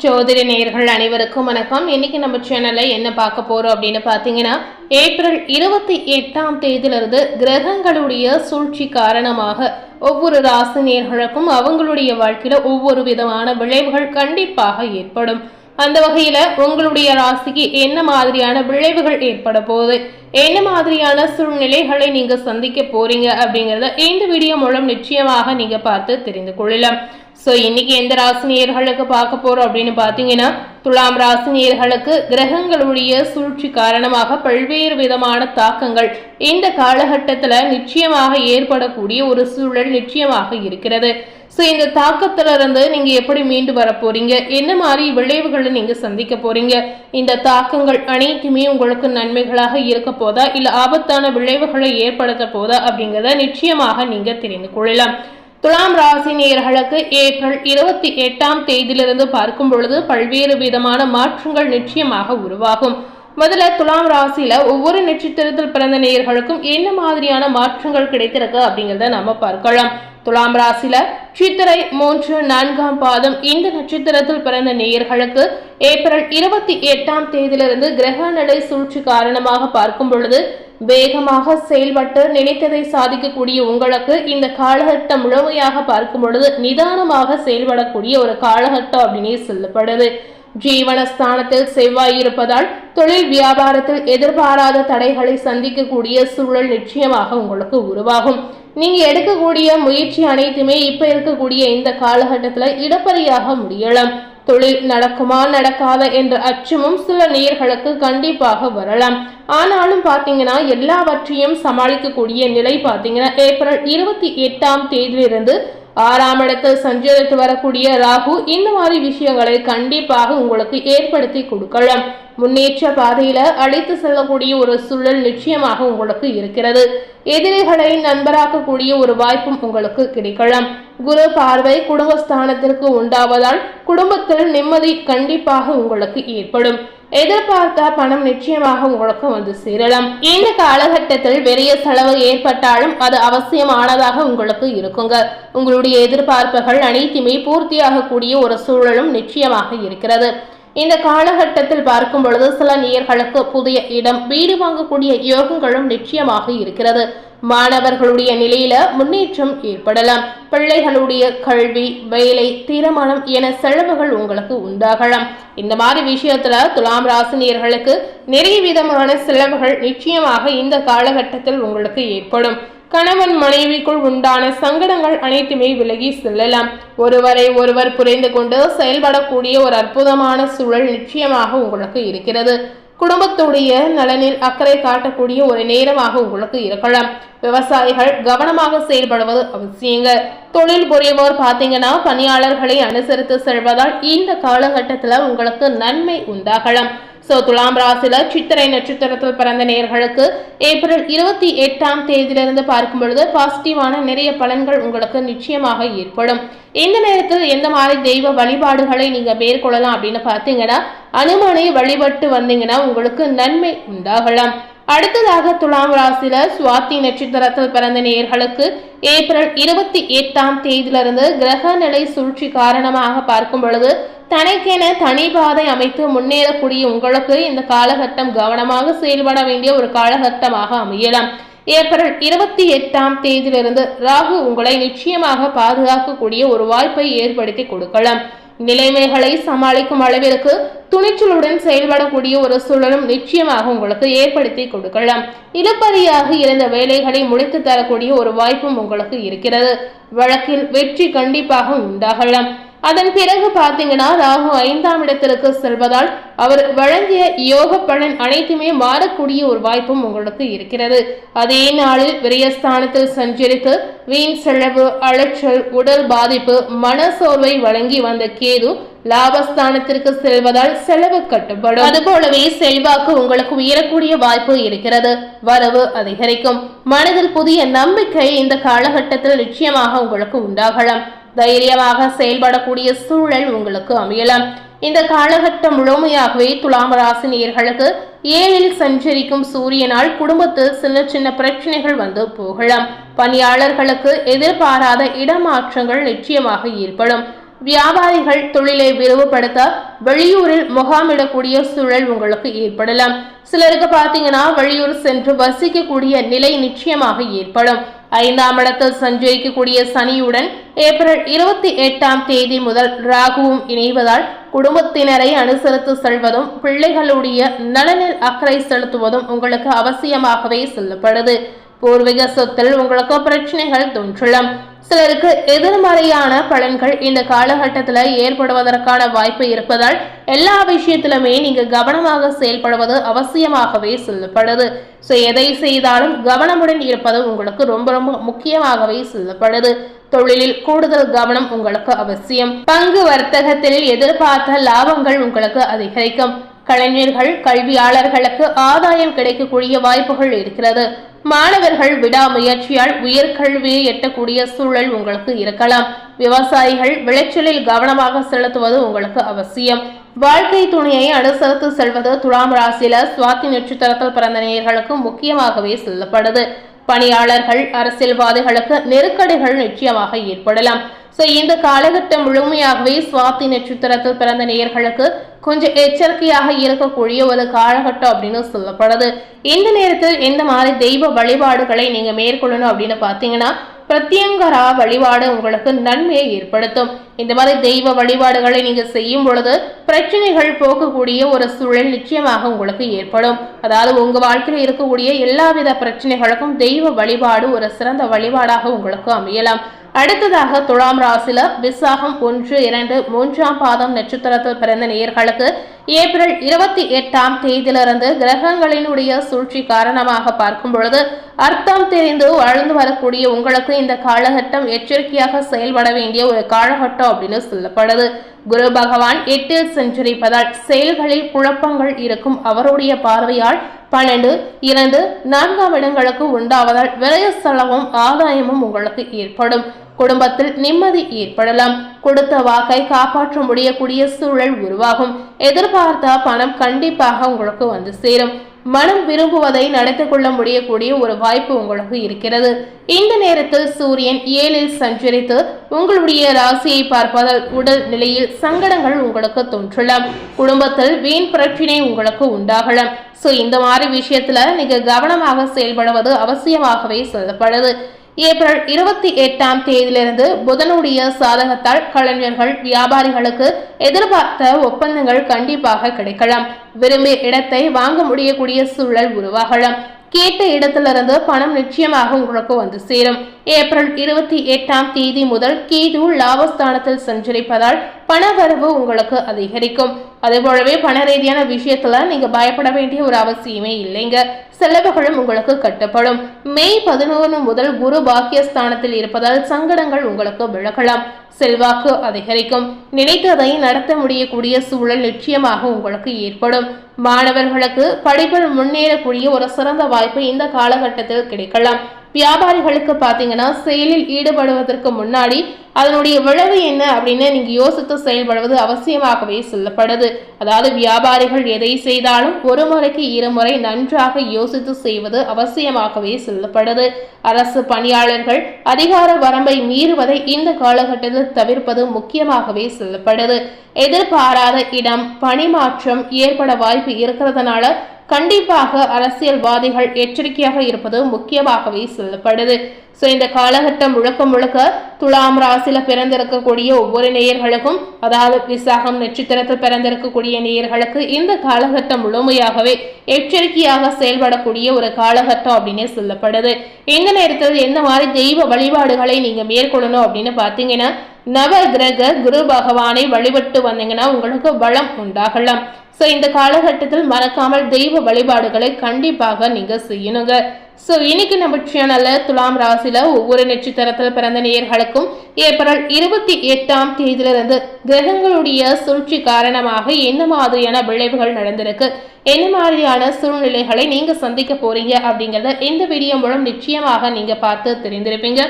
ஜோதிட நேயர்கள் அனைவருக்கும் வணக்கம். இன்னைக்கு நம்ம சேனல்ல என்ன பார்க்க போறோம் அப்படின்னு பாத்தீங்கன்னா, ஏப்ரல் 28ஆம் தேதியிலிருந்து கிரகங்களுடைய சூழ்ச்சி காரணமாக ஒவ்வொரு ராசி நேயர்களுக்கும் அவங்களுடைய வாழ்க்கையில ஒவ்வொரு விதமான விளைவுகள் கண்டிப்பாக ஏற்படும். அந்த வகையில உங்களுடைய ராசிக்கு என்ன மாதிரியான விளைவுகள் ஏற்பட போகுது, என்ன மாதிரியான சூழ்நிலைகளை நீங்க சந்திக்க போறீங்க அப்படிங்கறத இந்த வீடியோ மூலம் நிச்சயமாக நீங்க பார்த்து தெரிந்து கொள்ளலாம். இன்னைக்கு எந்த ராசினியர்களுக்கு பார்க்க போறோம் அப்படின்னு பாத்தீங்கன்னா, துலாம் ராசினியர்களுக்கு கிரகங்களுடைய சூழ்ச்சி காரணமாக பல்வேறு விதமான தாக்கங்கள் இந்த காலகட்டத்துல நிச்சயமாக ஏற்படக்கூடிய ஒரு சூழல் நிச்சயமாக இருக்கிறது. இந்த தாக்கத்திலிருந்து நீங்க எப்படி மீண்டு வர போறீங்க, என்ன மாதிரி விளைவுகளை நீங்க சந்திக்க போறீங்க, இந்த தாக்கங்கள் அனைத்துமே உங்களுக்கு நன்மைகளாக இருக்க போதா இல்ல ஆபத்தான விளைவுகளை ஏற்படுத்த போதா அப்படிங்கிறத நிச்சயமாக நீங்க தெரிந்து கொள்ளலாம். துலாம் ராசி நேயர்களுக்கு ஏப்ரல் 28ஆம் தேதியிலிருந்து பார்க்கும் பொழுது பல்வேறு விதமான மாற்றங்கள் நிச்சயமாக உருவாகும். முதல்ல துலாம் ராசியில ஒவ்வொரு நட்சத்திரத்தில் பிறந்த நேயர்களுக்கும் என்ன மாதிரியான மாற்றங்கள் கிடைத்திருக்கு அப்படிங்கிறத நம்ம பார்க்கலாம். துலாம் ராசியில சித்திரை 3, 4ஆம் பாதம் இந்த நட்சத்திரத்தில் பிறந்த நேயர்களுக்கு ஏப்ரல் 28ஆம் தேதியிலிருந்து கிரக நிலை சூழ்ச்சி காரணமாக பார்க்கும் பொழுது வேகமாக செயல்பட்டு நினைத்ததை சாதிக்கக்கூடிய உங்களுக்கு இந்த காலகட்டம் முழுமையாக பார்க்கும் பொழுது நிதானமாக செயல்படக்கூடிய ஒரு காலகட்டம் அப்படின்னே சொல்லப்படுது. ஜீவனஸ்தானத்தில் செவ்வாய் இருப்பதால் தொழில் வியாபாரத்தில் எதிர்பாராத தடைகளை சந்திக்கக்கூடிய சூழல் நிச்சயமாக உங்களுக்கு உருவாகும். நீங்க எடுக்கக்கூடிய முயற்சி அனைத்துமே இப்ப இருக்கக்கூடிய இந்த காலகட்டத்துல இடப்பறியாக முடியலாம். தொழில் நடக்குமா நடக்காத என்ற அச்சமும் சில நேயர்களுக்கு கண்டிப்பாக வரலாம். ஆனாலும் பாத்தீங்கன்னா எல்லாவற்றையும் சமாளிக்கக்கூடிய நிலை பாத்தீங்கன்னா ஏப்ரல் 28ஆம் தேதியிலிருந்து 6ஆம் இடத்தில் சஞ்சரித்து வரக்கூடிய ராகு இந்த மாதிரி விஷயங்களை கண்டிப்பாக உங்களுக்கு ஏற்படுத்தி கொடுக்கலாம். முன்னேற்ற பாதையில அழைத்து செல்லக்கூடிய ஒரு சூழல் நிச்சயமாக உங்களுக்கு இருக்கிறது. எதிரிகளை நண்பராக்கக்கூடிய ஒரு வாய்ப்பும் உங்களுக்கு கிடைக்கலாம். குரு பார்வை குடும்பஸ்தானத்திற்கு உண்டாவதால் குடும்பத்தில் நிம்மதி கண்டிப்பாக உங்களுக்கு ஏற்படும். எதிர்பார்த்த பணம் நிச்சயமாக உங்களுக்கு வந்து சேரலாம். இந்த காலகட்டத்தில் பெரிய செலவு ஏற்பட்டாலும் அது அவசியமானதாக உங்களுக்கு இருக்குங்க. உங்களுடைய எதிர்பார்ப்புகள் அனைத்துமே பூர்த்தியாகக்கூடிய ஒரு சூழலும் நிச்சயமாக இருக்கிறது. இந்த காலகட்டத்தில் பார்க்கும் பொழுது சில நேயர்களுக்கு புதிய இடம் வீடு வாங்கக்கூடிய யோகங்களும் நிச்சயமாக இருக்கிறது. மாணவர்களுடைய நிலையில முன்னேற்றம் ஏற்படலாம். பிள்ளைகளுடைய கல்வி, வேலை, திருமணம் என செலவுகள் உங்களுக்கு உண்டாகலாம். இந்த மாதிரி விஷயத்துல துலாம் ராசினியர்களுக்கு நிறைய விதமான செலவுகள் நிச்சயமாக இந்த காலகட்டத்தில் உங்களுக்கு ஏற்படும். கணவன் மனைவிக்குள் உண்டான சங்கடங்கள் அனைத்துமே விலகி செல்லலாம். ஒருவரை ஒருவர் புரிந்து கொண்டு செயல்படக்கூடிய ஒரு அற்புதமான சூழல் நிச்சயமாக உங்களுக்கு இருக்கிறது. குடும்பத்துடைய நலனில் அக்கறை காட்டக்கூடிய ஒரு நேரமாக உங்களுக்கு இருக்கலாம். விவசாயிகள் கவனமாக செயல்படுவது அவசியங்க. தொழில் புரிவோர் பாத்தீங்கன்னா பணியாளர்களை அனுசரித்து செல்வதால் இந்த காலகட்டத்துல உங்களுக்கு நன்மை உண்டாகலாம். துலாம் ராசியில சித்திரை நட்சத்திரத்தில் பிறந்த நேயர்களுக்கு ஏப்ரல் 28ஆம் தேதியிலிருந்து பார்க்கும் பொழுது பாசிட்டிவான நிறைய பலன்கள் உங்களுக்கு நிச்சயமாக ஏற்படும். இந்த நேரத்தில் எந்த மாதிரி தெய்வ வழிபாடுகளை நீங்க மேற்கொள்ளலாம் அப்படின்னு பாத்தீங்கன்னா, அனுமனை வழிபட்டு வந்தீங்கன்னா உங்களுக்கு நன்மை உண்டாகலாம். அடுத்ததாக துலாம் ராசியில சுவாதி நட்சத்திரத்தில் பிறந்த நேயர்களுக்கு ஏப்ரல் 28ஆம் தேதியிலிருந்து கிரக நிலை சூழ்ச்சி காரணமாக பார்க்கும் பொழுது தனக்கென தனி பாதை அமைத்து முன்னேறக்கூடிய உங்களுக்கு இந்த காலகட்டம் கவனமாக செயல்பட வேண்டிய ஒரு காலகட்டமாக அமையலாம். ஏப்ரல் 28ஆம் தேதியிலிருந்து ராகு உங்களை நிச்சயமாக பாதுகாக்கக்கூடிய ஒரு வாய்ப்பை ஏற்படுத்தி கொடுக்கலாம். நிலைமைகளை சமாளிக்கும் அளவிற்கு துணிச்சலுடன் செயல்படக்கூடிய ஒரு சூழலும் நிச்சயமாக உங்களுக்கு ஏற்படுத்தி கொடுக்கலாம். இழுப்பறியாக இருந்த வேலைகளை முடித்து தரக்கூடிய ஒரு வாய்ப்பும் உங்களுக்கு இருக்கிறது. வழக்கில் வெற்றி கண்டிப்பாக உண்டாகலாம். அதன் பிறகு பாத்தீங்கன்னா ராகு 5ஆம் இடத்திற்கு செல்வதால் அவர் வழங்கிய யோக பலன் அனைத்துமே மாறக்கூடிய ஒரு வாய்ப்பும் உங்களுக்கு இருக்கிறது. அதே நாளில் விரயஸ்தானத்தில் சஞ்சரித்து வீண் செலவு, அலைச்சல், உடல் பாதிப்பு, மன சோர்வை வழங்கி வந்த கேது லாபஸ்தானத்திற்கு செல்வதால் செலவு கட்டுப்படும். அதுபோலவே செல்வாக்கு உங்களுக்கு உயரக்கூடிய வாய்ப்பு இருக்கிறது. வரவு அதிகரிக்கும். மனதில் புதிய நம்பிக்கை இந்த காலகட்டத்தில் நிச்சயமாக உங்களுக்கு உண்டாகலாம். தைரியமாக செயல்படக்கூடிய சூழல் உங்களுக்கு அமையலாம். இந்த காலகட்டம் முழுமையாகவே துலாம் ராசி நேயர்களுக்கு 7இல் சஞ்சரிக்கும் சூரியனால் குடும்பத்தில் சின்ன சின்ன பிரச்சனைகள் வந்து போகலாம். பணியாளர்களுக்கு எதிர்பாராத இடமாற்றங்கள் நிச்சயமாக ஏற்படும். வியாபாரிகள் தொழிலை விரிவுபடுத்த வெளியூரில் முகாமிடக்கூடிய சூழல் உங்களுக்கு ஏற்படலாம். சிலருக்கு பாத்தீங்கன்னா வெளியூர் சென்று வசிக்கக்கூடிய நிலை நிச்சயமாக ஏற்படும். 5ஆம் இடத்தில் சஞ்சரிக்கக்கூடிய சனியுடன் ஏப்ரல் 28ஆம் தேதி முதல் ராகுவும் இணைவதால் குடும்பத்தினரை அனுசரித்து செல்வதும் பிள்ளைகளுடைய நலனில் அக்கறை செலுத்துவதும் உங்களுக்கு அவசியமாகவே சொல்லப்படுது. பூர்வீக சொத்தில் உங்களுக்கு பிரச்சனைகள் தோன்றலாம். சிலருக்கு எதிர்மறையான பலன்கள் இந்த காலகட்டத்தில் ஏற்படுவதற்கான வாய்ப்பு இருப்பதால் எல்லா விஷயத்திலுமே நீங்க கவனமாக செயல்படுவது அவசியமாகவே சொல்லப்படுது. எதை செய்தாலும் கவனமுடன் இருப்பது உங்களுக்கு ரொம்ப ரொம்ப முக்கியமாகவே சொல்லப்படுது. தொழிலில் கூடுதல் கவனம் உங்களுக்கு அவசியம். பங்கு வர்த்தகத்தில் எதிர்பார்த்த லாபங்கள் உங்களுக்கு அதிகரிக்கும். கலைஞர்கள் கல்வியாளர்களுக்கு ஆதாயம் கிடைக்கக்கூடிய வாய்ப்புகள் இருக்கிறது. மாணவர்கள் விடாமுயற்சியால் உயர்கல்வியை எட்டக்கூடிய சூழல் உங்களுக்கு இருக்கலாம். விவசாயிகள் விளைச்சலில் கவனமாக செலுத்துவது உங்களுக்கு அவசியம். வாழ்க்கை துணையை அனுசரித்து செல்வது துலாம் ராசியில சுவாதி நட்சத்திரத்தில் பிறந்த நேயர்களுக்கு முக்கியமாகவே சொல்லப்படுது. பணியாளர்கள் அரசியல்வாதிகளுக்கு நெருக்கடிகள் நிச்சயமாக ஏற்படலாம். இந்த காலகட்டம் முழுமையாகவே சுவாதி நட்சத்திரத்தில் பிறந்த நேயர்களுக்கு கொஞ்சம் எச்சரிக்கையாக இருக்கக்கூடிய ஒரு காலகட்டம் அப்படின்னு சொல்லப்படுது. இந்த நேரத்தில் எந்த மாதிரி தெய்வ வழிபாடுகளை நீங்க மேற்கொள்ளணும் அப்படின்னு பாத்தீங்கன்னா, பிரத்யங்கரா வழிபாடு உங்களுக்கு நன்மையை ஏற்படுத்தும். இந்த மாதிரி தெய்வ வழிபாடுகளை நீங்க செய்யும் பொழுது பிரச்சனைகள் போக்கக்கூடிய ஒரு சூழல் நிச்சயமாக உங்களுக்கு ஏற்படும். அதாவது உங்க வாழ்க்கையில் இருக்கக்கூடிய எல்லாவித பிரச்சனைகளுக்கும் தெய்வ வழிபாடு ஒரு சிறந்த வழிபாடாக உங்களுக்கு அமையலாம். அடுத்ததாக துலாம் ராசில விசாகம் 1, 2, 3ஆம் பாதம் நட்சத்திரத்தில் பிறந்த நேயர்களுக்கு ஏப்ரல் 28ஆம் தேதியிலிருந்து கிரகங்களினுடைய சூழ்ச்சி காரணமாக பார்க்கும் பொழுது அர்த்தம் தெரிந்து வாழ்ந்து வரக்கூடிய உங்களுக்கு இந்த காலகட்டம் எச்சரிக்கையாக செயல்பட வேண்டிய ஒரு காலகட்டம் அப்படின்னு சொல்லப்படுது. குரு பகவான் 8இல் சஞ்சரிப்பதால் செயல்களில் குழப்பங்கள் இருக்கும். அவருடைய பார்வையால் 12, 2, 4ஆம் இடங்களுக்கு உண்டாவதால் விரய செலவும் ஆதாயமும் உங்களுக்கு ஏற்படும். குடும்பத்தில் நிம்மதி ஏற்படலாம். கொடுத்த வாக்கை காப்பாற்ற முடியக்கூடிய சூழல் உருவாகும். எதிர்பார்த்த பணம் கண்டிப்பாக உங்களுக்கு வந்து சேரும். மனம் விரும்புவதை நடத்தி கொள்ள முடியக்கூடிய ஒரு வாய்ப்பு உங்களுக்கு இருக்கிறது. இந்த நேரத்தில் சூரியன் 7இல் சஞ்சரித்து உங்களுடைய ராசியை பார்ப்பதால் உடல் நிலையில் சங்கடங்கள் உங்களுக்கு தோன்றலாம். குடும்பத்தில் வீண் பிரச்சனை உங்களுக்கு உண்டாகலாம். இந்த மாதிரி விஷயத்துல நீங்க கவனமாக செயல்படுவது அவசியமாகவே சொல்லப்படுது. ஏப்ரல் 28ஆம் தேதியிலிருந்து புதனுடைய சாதகத்தால் கலைஞர்கள் வியாபாரிகளுக்கு எதிர்பார்த்த ஒப்பந்தங்கள் கண்டிப்பாக கிடைக்கலாம். விரும்பிய இடத்தை வாங்க முடியக்கூடிய சூழல் உருவாகலாம். கேட்ட இடத்திலிருந்து பணம் நிச்சயமாக உங்களுக்கு வந்து சேரும். ஏப்ரல் 28ஆம் தேதி முதல் கேது லாபஸ்தானத்தில் சஞ்சரிப்பதால் பணவரவு உங்களுக்கு அதிகரிக்கும். அதே போலவே பண ரீதியான விஷயத்துல நீங்க பயப்பட வேண்டிய ஒரு அவசியமே இல்லைங்க. செலவுகளும் உங்களுக்கு கட்டப்படும். மே 11 முதல் குரு பாக்கியஸ்தானத்தில் இருப்பதால் சங்கடங்கள் உங்களுக்கு விலகலாம். செல்வாக்கு அதிகரிக்கும். நினைத்ததை நடத்த முடியக்கூடிய சூழல் நிச்சயமாக உங்களுக்கு ஏற்படும். மாணவர்களுக்கு படிப்பில் முன்னேறக்கூடிய ஒரு சிறந்த வாய்ப்பு இந்த காலகட்டத்தில் கிடைக்கலாம். வியாபாரிகளுக்கு பாத்தீங்கன்னா செயலில் ஈடுபடுவதற்கு முன்னாடி அதனுடைய விளைவு என்ன அப்படின்னு நீங்க யோசித்து செயல்படுவது அவசியமாகவே சொல்லப்படுது. அதாவது வியாபாரிகள் எதை செய்தாலும் ஒரு முறைக்கு 2 முறை நன்றாக யோசித்து செய்வது அவசியமாகவே சொல்லப்படுது. அரசு பணியாளர்கள் அதிகார வரம்பை மீறுவதை இந்த காலகட்டத்தில் தவிர்ப்பது முக்கியமாகவே சொல்லப்படுது. எதிர்பாராத இடம் பணிமாற்றம் ஏற்பட வாய்ப்பு இருக்கிறதுனால கண்டிப்பாக அரசியல்வாதிகள் எச்சரிக்கையாக இருப்பது முக்கியமாகவே சொல்லப்படுது. இந்த காலகட்டம் முழுக்க துலாம் ராசியில பிறந்திருக்கக்கூடிய ஒவ்வொரு நேயர்களுக்கும், அதாவது விசாகம் நட்சத்திரத்தில் பிறந்திருக்கக்கூடிய நேயர்களுக்கு இந்த காலகட்டம் முழுமையாகவே எச்சரிக்கையாக செயல்படக்கூடிய ஒரு காலகட்டம் அப்படின்னு சொல்லப்படுது. இந்த நேரத்தில் எந்த மாதிரி தெய்வ வழிபாடுகளை நீங்க மேற்கொள்ளணும் அப்படின்னு பாத்தீங்கன்னா, நவ கிரக குரு பகவானை வழிபட்டு வந்தீங்கன்னா உங்களுக்கு பலம் உண்டாகலாம். இந்த காலகட்டத்தில் மறக்காமல் தெய்வ வழிபாடுகளை கண்டிப்பாக நீங்க செய்யணுங்க. இன்னைக்கு நம்ம சேனல்ல துலாம் ராசியில ஒவ்வொரு நட்சத்திரத்தில் பிறந்த நேயர்களுக்கும் ஏப்ரல் 28ஆம் தேதியிலிருந்து கிரகங்களுடைய சூழ்ச்சி காரணமாக என்ன மாதிரியான விளைவுகள் நடந்திருக்கு, என்ன மாதிரியான சூழ்நிலைகளை நீங்க சந்திக்க போறீங்க அப்படிங்கறத இந்த வீடியோ மூலம் நிச்சயமாக நீங்க பார்த்து தெரிந்திருப்பீங்க.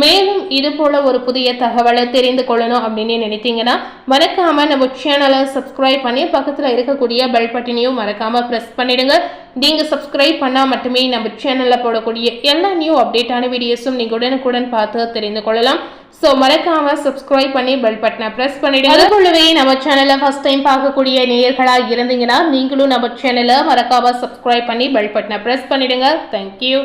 மேலும் இது போல ஒரு புதிய தகவலை தெரிந்து கொள்ளணும் அப்படின்னு நினைத்தீங்கன்னா மறக்காம நம்ம சேனலை சப்ஸ்கிரைப் பண்ணி பக்கத்துல இருக்கக்கூடிய பெல் பட்டனையும் மறக்காம பிரஸ் பண்ணிடுங்க. நீங்க சப்ஸ்கிரைப் பண்ணா மட்டுமே நம்ம சேனல்ல போடக்கூடிய எல்லா நியூ அப்டேட்டான வீடியோஸும் நீங்க உடனுக்குடன் பார்த்து தெரிந்து கொள்ளலாம். ஸோ மறக்காம சப்ஸ்கிரைப் பண்ணி பெல் பட்டனை பிரஸ் பண்ணிடுங்க. அதுக்குள்ளவே நம்ம சேனலை ஃபர்ஸ்ட் டைம் பார்க்கக்கூடிய நேயர்களாக இருந்தீங்கன்னா நீங்களும் நம்ம சேனலை மறக்காம சப்ஸ்கிரைப் பண்ணி பெல் பட்டனை பிரஸ் பண்ணிடுங்க. தேங்க்யூ.